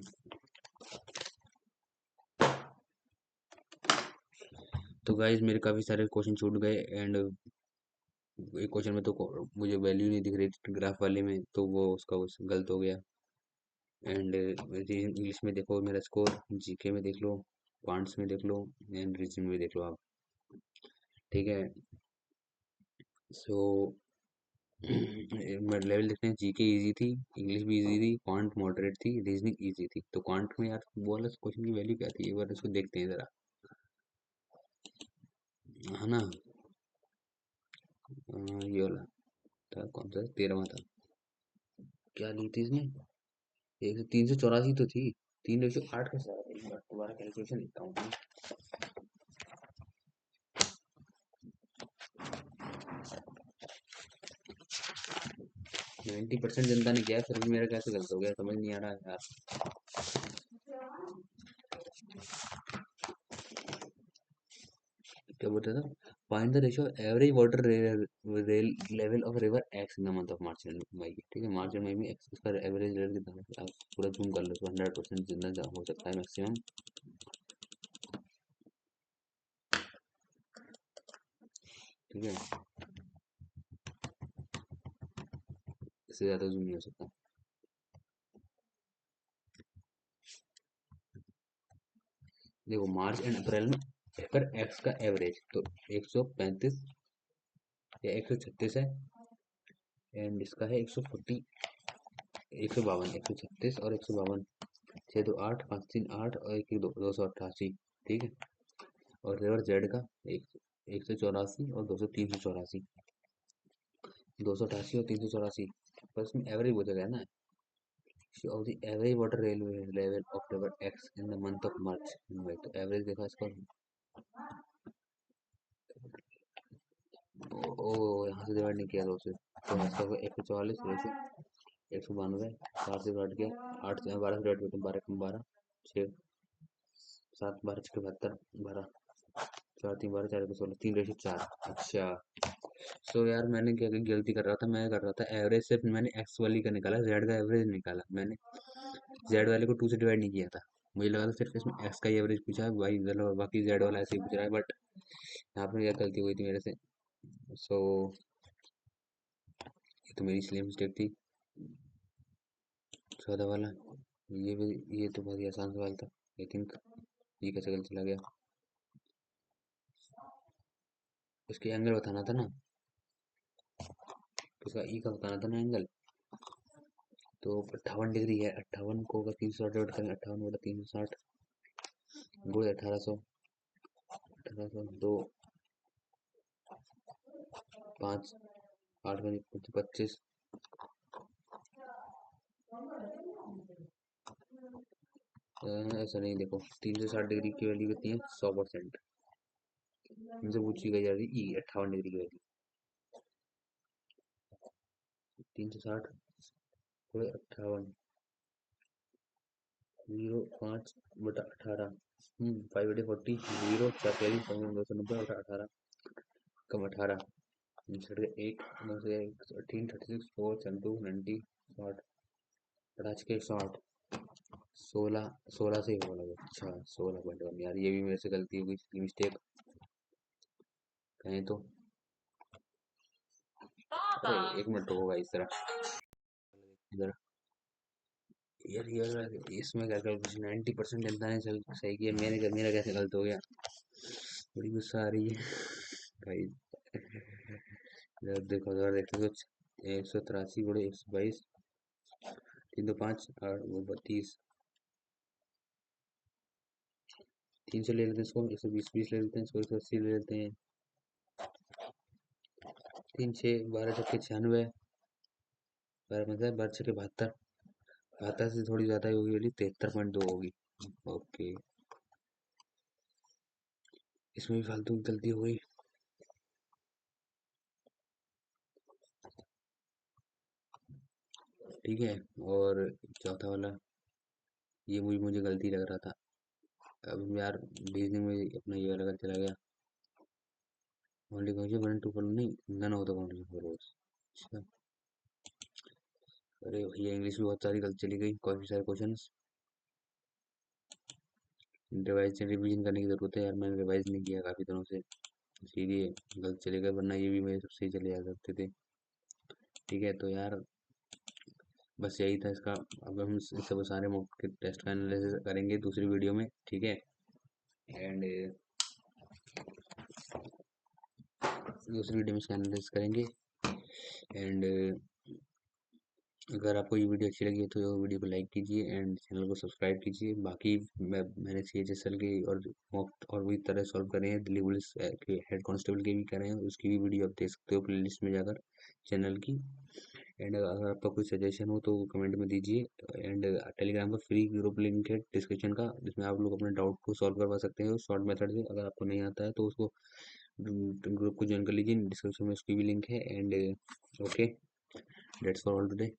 तो गाइज मेरे काफी सारे क्वेश्चन छूट गए, एंड एक क्वेश्चन में तो मुझे वैल्यू नहीं दिख रही थी ग्राफ वाले में, तो वो उसका गलत हो गया। एंड इंग्लिश में देखो मेरा स्कोर, जीके में देख लो, क्वांट्स में देख लो, एंड रीजनिंग में देख लो आप। ठीक है। सो लेवल देखते हैं, जीके इजी थी, इंग्लिश भी इजी थी, क्वांट मॉडरेट थी, रीजनिंग इजी थी। तो क्वांट में यार वो वाला क्वेश्चन की वैल्यू क्या थी, एक बार इसको देखते हैं जरा, है ना। ये वाला था, कौन सा 13वां था, क्या ली थी इसने? 384 तो थी। 3:8 कैसे आ रहा है? एक बार दोबारा कैलकुलेशन लिखता हूँ। 90% जनता ने किया है, फिर भी मेरा कैसे गलत हो गया समझ नहीं आ रहा है यार। क्या बोलता था? Find the ratio average water level of river x in the month of March and May. ठीक है, मार्च एंड मई में एक्स का एवरेज लेवल कितना है? आप पूरा जूम कर लो तो 100% जितना हो सकता है मैक्सिमम। ठीक है, इससे ज्यादा जूम नहीं हो सकता। देखो मार्च एंड अप्रैल में पर एक्स का एवरेज तो 135 या 136 है, एंड इसका है 140, 152, 136 और 152। 6 2 8, 5 3 8 और 1 1 2, 288। ठीक है, और रिवर जेड का एक 184 और 200 384। 288 और 384, पर इसमें एवरेज बोला गया ना। Of the average water railway level of river x in the month of मार्च। तो एवरेज देखा इसका। ओ यहाँ से डिवाइड नहीं किया 2 से, तो इसका 144 रेशो 192। 4 से डिवाइड किया, 8 से 12 से डिवाइड किया, 12 कम 12, 6 7 12 6 72, 12 4 3 12 4 16, 3:4। अच्छा। सो यार मैंने क्या गलती कर रहा था, मैं कर रहा था एवरेज सिर्फ मैंने एक्स वाली का निकाला, जेड का एवरेज निकाला मैंने। जेड वाले को 2 से डिवाइड नहीं किया था। मुझे लगा था सिर्फ इसमें एक्स का ही एवरेज पूछा है भाई, चलो बाकी जेड वाला ऐसे ही पूछ रहा है, बट यहाँ पर क्या गलती हुई थी मेरे से। सो ये तो मेरी इसलिए मिस्टेक थी। 14 वाला, ये भी, ये तो बहुत ही आसान सवाल था, आई थिंक। ये कैसे गलत चला गया? इसके एंगल बताना था ना, इसका ई का बताना था ना एंगल। तो 58 डिग्री है, 58 को अगर 360 डिवाइड करें, 58 बटा 360 गुणे 1800, 1802, 5 8 बनी 25। ऐसा नहीं, देखो 360 डिग्री की वैल्यू कितनी है? 100%। इनसे पूछी गई जा रही ई 58 डिग्री की वैल्यू। 360 गुणे 58, 0 5 बटा 18। 5/40, 0 4 कैरी 290 बटा 18 कम 18। इंसर्ट के 8 9 से 18 36 4 72 90 60 पटाच के 108 16 से ही होगा लगे। अच्छा 16.1 यार, ये भी मेरे से गलती हो गई, मिस्टेक कहें तो। अरे एक मिनट होगा इस तरह इधर। यार इसमें क्या कैलकुलेशन 90% जनता ने सही किया, मेरा कैसे गलत हो गया। बड़ी गुस्सा आ रही है भाई। इधर देखो इधर देखो कुछ 183 × 122 3 2 5 और वो 32 300 ले लेते हैं इसको, 120 ले लेते हैं इसको, 180 ले लेते हैं, 3 6 12 चक्के 96, 12 12 6 72 72 से थोड़ी ज्यादा ही होगी वाली, 73.2 होगी। ओके, इसमें भी फालतू की गलती हो गई। ठीक है, और चौथा वाला ये मुझे गलती लग रहा था। अब यार भेजने में अपना ये वाला चला गया। ओनली फंक्शन 1 2 फॉलो नहीं, none of the foundation followers. अच्छा, अरे भैया इंग्लिश में बहुत सारी गलती चली गई, काफी सारे क्वेश्चंस रिवाइज रिवीजन करने की जरूरत है यार, मैंने रिवाइज नहीं किया काफी दिनों से, इसीलिए गलत चले गए, वरना ये भी मेरे सबसे ही चले जा सकते थे। ठीक है, तो यार बस यही था इसका। अब हम इस सब सारे मॉक के टेस्ट का एनालिसिस करेंगे दूसरी वीडियो में, ठीक है। एंड दूसरी वीडियो में इसका एनालिसिस करेंगे। एंड अगर आपको ये वीडियो अच्छी लगी है तो वीडियो को लाइक कीजिए एंड चैनल को सब्सक्राइब कीजिए। बाकी मैंने CHSL के और मॉक और भी तरह सॉल्व करे हैं, दिल्ली पुलिस के हेड कांस्टेबल के भी करे हैं, उसकी भी वीडियो आप देख सकते हो प्लेलिस्ट में जाकर चैनल की। एंड अगर आपका कोई सजेशन हो तो कमेंट में दीजिए। एंड टेलीग्राम का फ्री ग्रुप लिंक है डिस्क्रिप्शन का, जिसमें आप लोग अपने डाउट को सॉल्व करवा सकते हैं शॉर्ट मेथड से। अगर आपको नहीं आता है तो उसको ग्रुप को ज्वाइन कर लीजिए, डिस्क्रिप्शन में उसकी भी लिंक है। And okay, that's for all today.